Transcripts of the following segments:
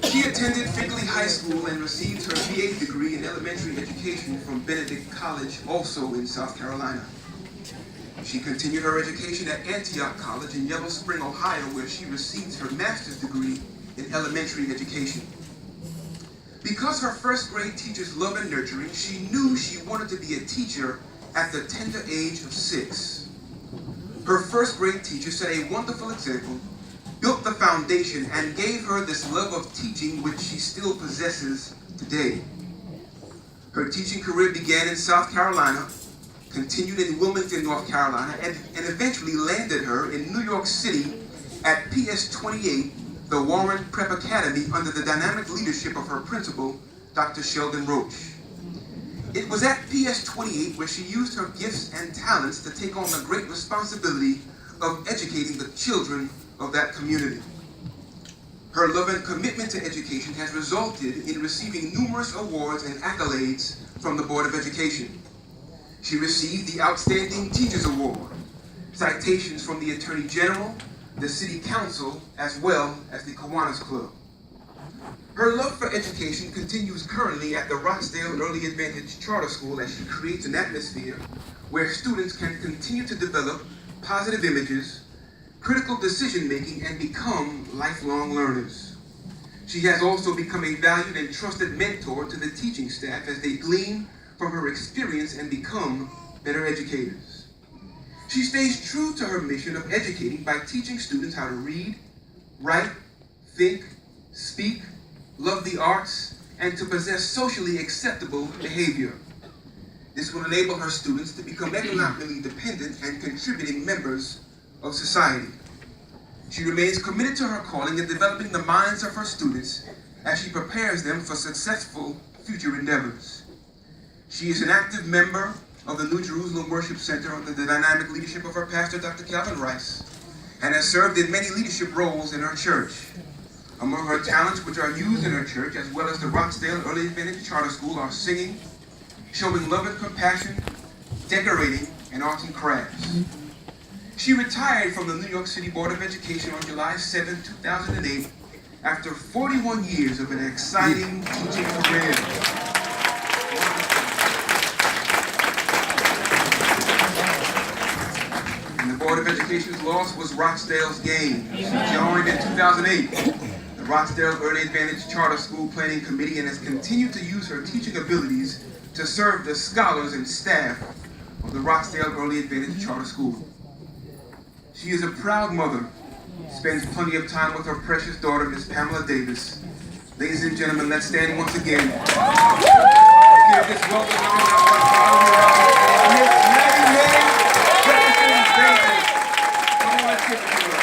She attended Findlay High School and received her BA degree in elementary education from Benedict College, also in South Carolina. She continued her education at Antioch College in Yellow Spring, Ohio, where she received her master's degree in elementary education. Because her first grade teacher's love and nurturing, she knew she wanted to be a teacher at the tender age of 6. Her first grade teacher set a wonderful example, built the foundation, and gave her this love of teaching which she still possesses today. Her teaching career began in South Carolina, continued in Wilmington, North Carolina, and eventually landed her in New York City at PS 28, the Warren Prep Academy, under the dynamic leadership of her principal, Dr. Sheldon Roach. It was at PS 28 where she used her gifts and talents to take on the great responsibility of educating the children of that community. Her love and commitment to education has resulted in receiving numerous awards and accolades from the Board of Education. She received the Outstanding Teachers Award, citations from the Attorney General, the City Council, as well as the Kiwanis Club. Her love for education continues currently at the Rochdale Early Advantage Charter School as she creates an atmosphere where students can continue to develop positive images, critical decision-making, and become lifelong learners. She has also become a valued and trusted mentor to the teaching staff as they glean from her experience and become better educators. She stays true to her mission of educating by teaching students how to read, write, think, speak, love the arts, and to possess socially acceptable behavior. This will enable her students to become economically dependent and contributing members of society. She remains committed to her calling in developing the minds of her students as she prepares them for successful future endeavors. She is an active member of the New Jerusalem Worship Center under the dynamic leadership of her pastor, Dr. Calvin Rice, and has served in many leadership roles in her church. Among her talents which are used in her church, as well as the Rochdale Early Advantage Charter School, are singing, showing love and compassion, decorating, and arts and crafts. She retired from the New York City Board of Education on July 7, 2008, after 41 years of an exciting teaching career. And the Board of Education's loss was Rochdale's gain. She joined in 2008 the Rochdale Early Advantage Charter School Planning Committee and has continued to use her teaching abilities to serve the scholars and staff of the Rochdale Early Advantage Charter School. She is a proud mother, spends plenty of time with her precious daughter, Miss Pamela Davis. Ladies and gentlemen, let's stand once again. Give this welcome to Miss Maggie Jefferson Davis. Come on, let's give it to her.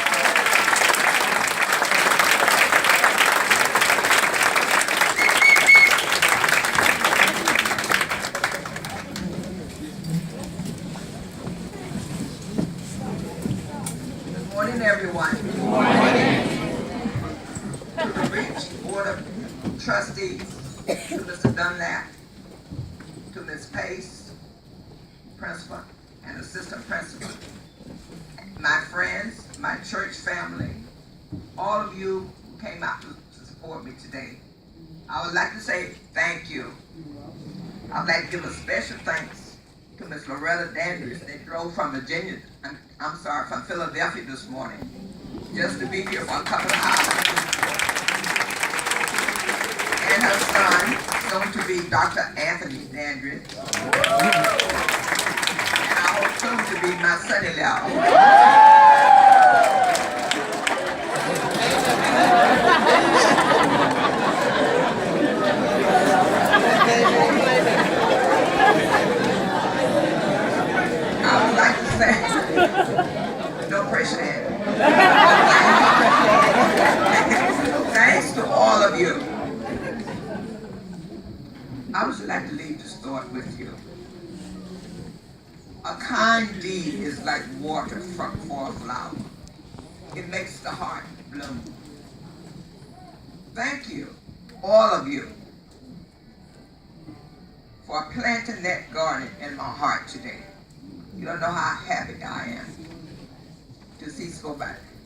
Good morning, everyone. Good morning. To the Reach Board of Trustees, to Mr. Dunlap, to Ms. Pace, Principal and Assistant Principal, my friends, my church family, all of you who came out to support me today, I would like to say thank you. I would like to give a special thanks to Ms. Loretta Dandridge that drove from from Philadelphia this morning, just to be here for a couple of hours. And her son, soon to be Dr. Anthony Dandridge. And I hope soon to be my son-in-law. I would like to say, don't press your hand. Thanks to all of you. I would like to leave this thought with you. A kind deed is like water for a flower. It makes the heart bloom. Thank you, all of you, for planting that garden in my heart today. You don't know how happy I am to see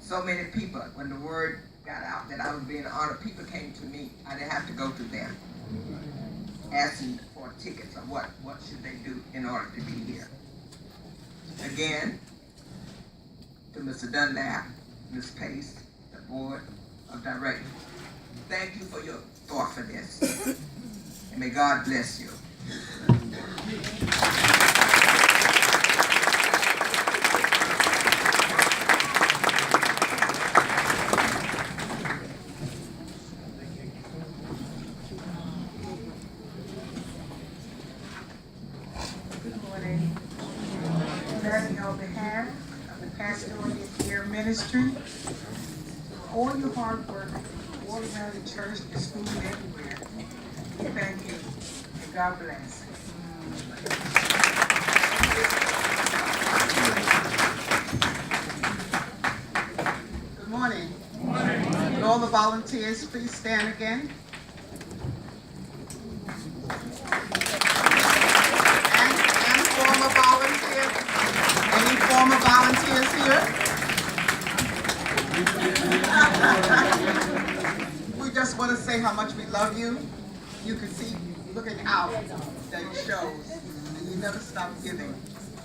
so many people, when the word got out that I was being honored, people came to me. I didn't have to go to them asking for tickets or what should they do in order to be here. Again, to Mr. Dunlap, Ms. Pace, the board of directors, thank you for your thought for this. And may God bless you. On behalf of the Pastoral Care Ministry, all your hard work, all around the church, the school, everywhere, we thank you, and God bless. Good morning. Good morning. Will all the volunteers please stand again? And former volunteers. Any former volunteers here? We just want to say how much we love you. You can see, looking out, that it shows. And you never stop giving.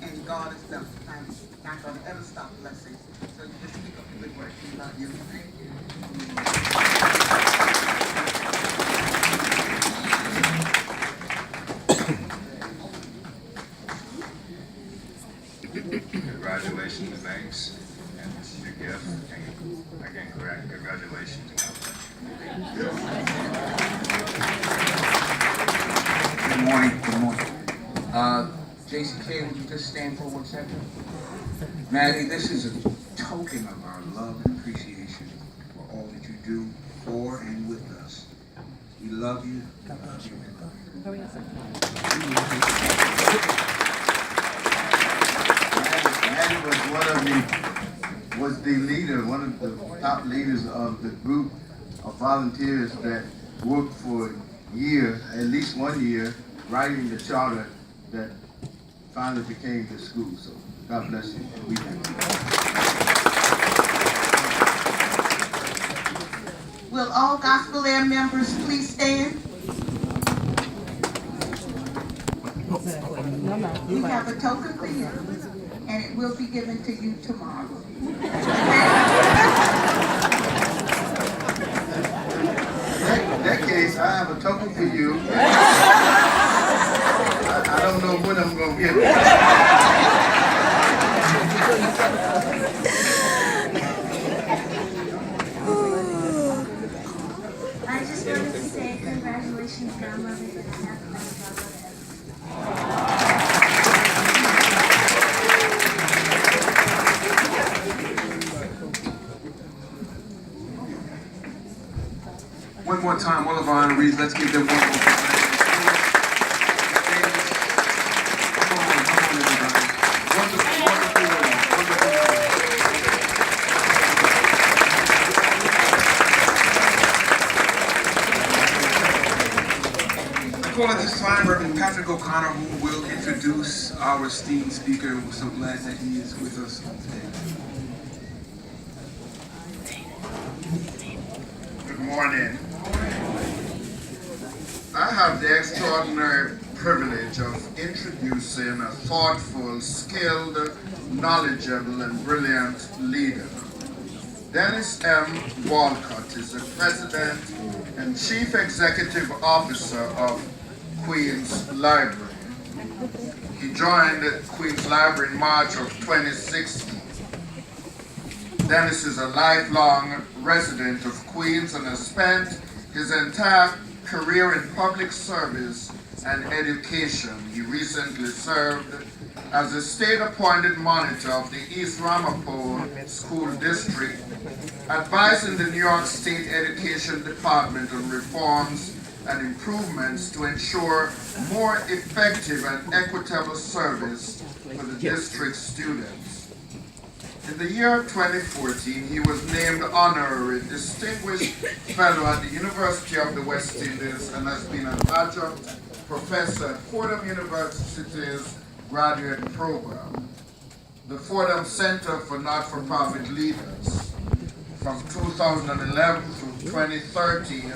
And God is not going to ever stop blessing. So you just keep up the good work. We love you. Thank you. Congratulations, Banks, and this is your gift. Again, congratulations. Good morning. Good morning. JCK, would you just stand for 1 second? Maddie, this is a token of our love and appreciation for all that you do for and with us. We love you. We love you. We love you. Maddie was the leader, one of the top leaders of the group of volunteers that worked for a year, at least 1 year, writing the charter that finally became the school. So God bless you. We thank you. Will all Gospel Air members please stand? We have a token for you, and it will be given to you tomorrow. In that case, I have a token for you. I don't know when I'm going to get it. I just wanted to say congratulations, Grandmother, and happy birthday. One more time, all of our honorees, let's give them one more round. Come on, everybody. Wonderful, wonderful, wonderful. I call at this time Reverend Patrick O'Connor, who will introduce our esteemed speaker. We're so glad that he is with us today. Good morning. I have the extraordinary privilege of introducing a thoughtful, skilled, knowledgeable, and brilliant leader. Dennis M. Walcott is the President and Chief Executive Officer of Queens Library. He joined Queens Library in March of 2016. Dennis is a lifelong resident of Queens and has spent his entire career in public service and education. He recently served as a state-appointed monitor of the East Ramapo School District, advising the New York State Education Department on reforms and improvements to ensure more effective and equitable service for the district's students. In the year 2014, he was named Honorary Distinguished Fellow at the University of the West Indies and has been an adjunct professor at Fordham University's graduate program, the Fordham Center for Not-for-Profit Leaders. from 2011 through 2013,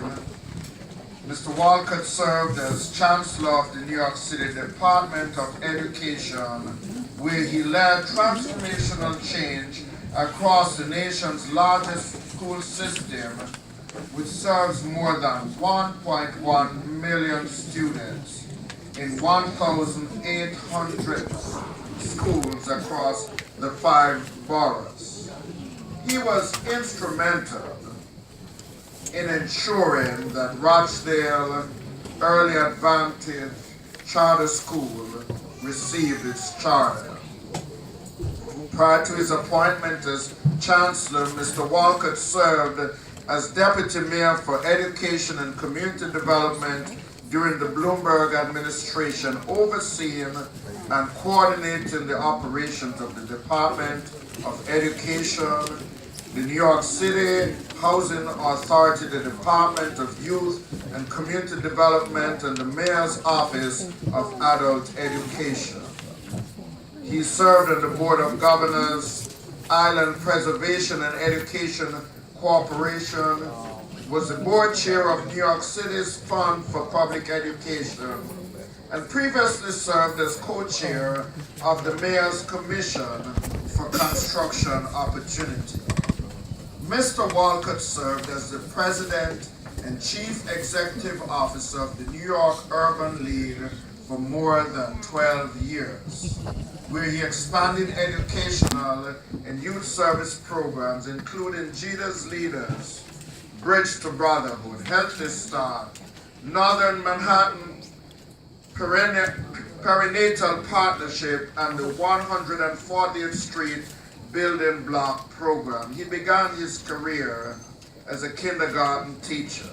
Mr. Walcott served as Chancellor of the New York City Department of Education, where he led transformational change across the nation's largest school system, which serves more than 1.1 million students in 1,800 schools across the 5 boroughs. He was instrumental in ensuring that Rochdale Early Advantage Charter School received its charter. Prior to his appointment as Chancellor, Mr. Walcott served as Deputy Mayor for Education and Community Development during the Bloomberg administration, overseeing and coordinating the operations of the Department of Education, the New York City Housing Authority, the Department of Youth and Community Development, and the Mayor's Office of Adult Education. He served on the Board of Governors, Island Preservation and Education Corporation, was the board chair of New York City's Fund for Public Education, and previously served as co-chair of the Mayor's Commission for Construction Opportunity. Mr. Walcott served as the President and Chief Executive Officer of the New York Urban League for more than 12 years, where he expanded educational and youth service programs, including Jesus Leaders, Bridge to Brotherhood, Healthy Start, Northern Manhattan Perinatal Partnership, and the 140th Street Building Block Program. He began his career as a kindergarten teacher.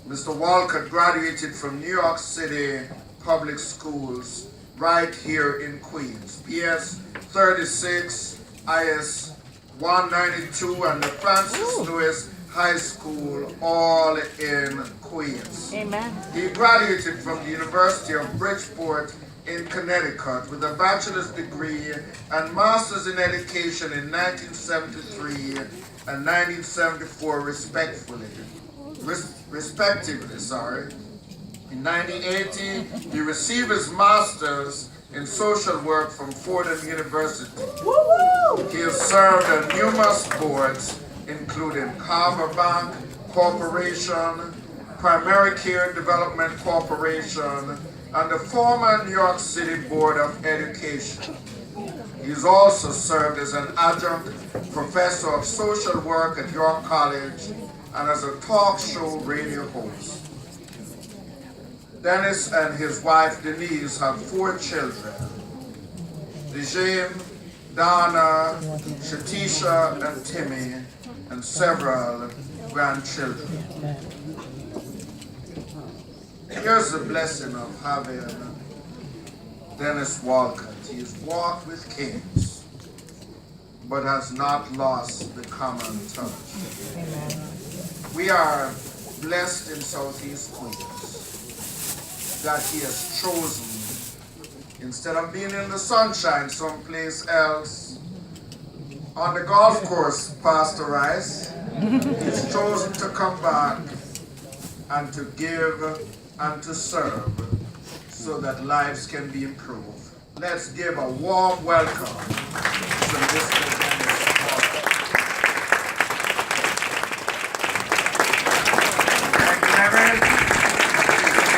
Mr. Walcott graduated from New York City Public Schools right here in Queens, PS 36, IS 192, and the Francis Lewis High School, all in Queens. Amen. He graduated from the University of Bridgeport in Connecticut with a bachelor's degree and master's in education in 1973 and 1974 respectively. In 1980, he received his master's in social work from Fordham University. He has served on numerous boards, including Carver Bank Corporation, Primary Care Development Corporation, and the former New York City Board of Education. He's also served as an adjunct professor of social work at York College and as a talk show radio host. Dennis and his wife Denise have 4 children: Dejane, Donna, Shatisha, and Timmy, and several grandchildren. Here's the blessing of having Dennis Walcott. He's walked with kings, but has not lost the common touch. We are blessed in Southeast Queens that he has chosen, instead of being in the sunshine someplace else, on the golf course, Pastor Rice, he's chosen to come back and to give and to serve so that lives can be improved. Let's give a warm welcome to Mr.